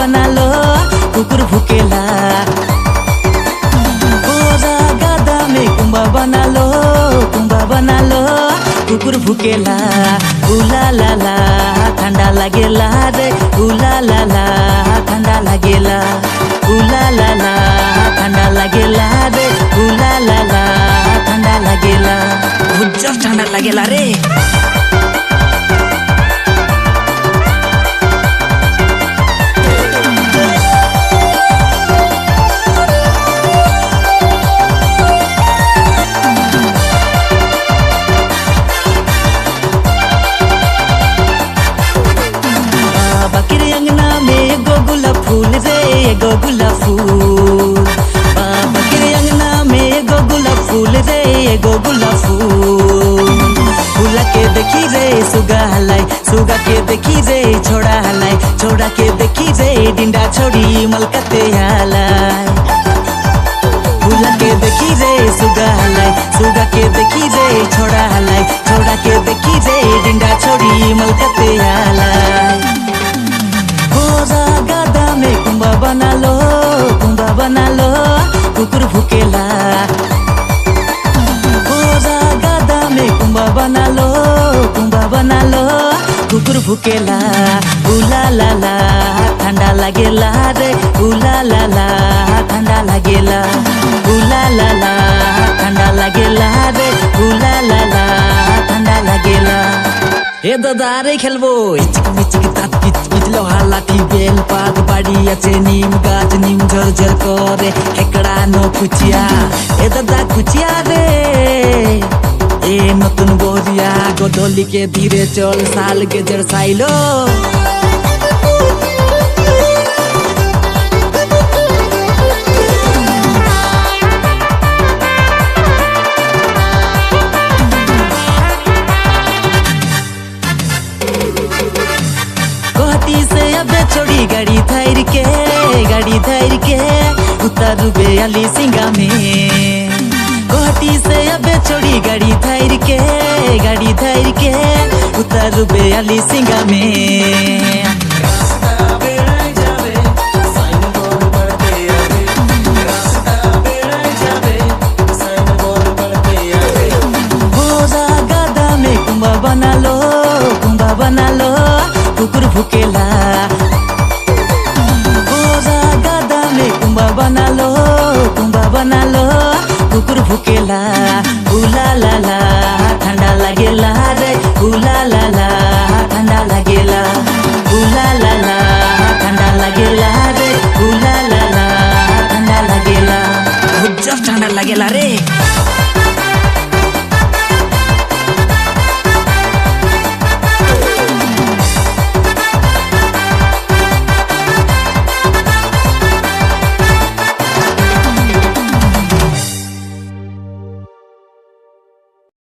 बनालो कुकुर भुकेला गोरा गादा में कुंभा बनालो कुकुर भुकेला उला ला ला ठंडा लागेला रे उला ला ला ठंडा लागेला उला ला ला ठंडा लागेला रे उला ला ला ठंडा लागेला बहुत ठंडा लागेला रे। अंगना में एगो गुलाब फूल रे एगो गुलाब फूल बाबा के अंगना में एगो गुलाब फूल रे एगो गुलाब फूल फूला के देखी रे सुगा हलाई सुगा के देखी रे छोड़ा हलाई छोड़ा के देखी रे डिंडा छोड़ी मलकते हलाई फूला के देखी रे सुगा हलाई सुगा के देखी रे छोड़ा हलाई छोड़ा के देखी रे डिंडा छोड़ी मलकते हलाई गोरा गादा में कुंभा बनालो कुकुर भुकेला गोरा गादा में कुंभा बनालो कुकुर भुकेला उला ला ला ठंडा लागेला रे उला ला ला ठंडा लागेला उला ला ला ठंडा लागेला रे उला ला ला ठंडा लागेला ए दादा रे खेलबो चिकमिचिक दाँत किचकिच लोहा लाठी बेल पात बाड़ी আছে নিম গাছ নিম ঝরঝর করে হেকড়া নো কুচিয়া এ দাদা কুচিয়া রে এ নতুন বরিয়া গদলিকে ধীরে চল সাল গেজের সাইলো से अबे छोड़ी गाड़ी धैर के उतारुबे अली सिंगा में गुवाहाटी से अबे छोड़ी गाड़ी धैर के उतारुबे अली सिंगा में गोरा गादा में कुंभा बनालो कुकुर भुकेला गोरा गादा में कुंभा बनालो कुकुर भुकेला उला ला ला ठंडा लागेला रे उला ला ला ठंडा लागेला उला ला ला ठंडा लागेला रे उला ला ला ठंडा लागेला बहुत ठंडा लागेला रे।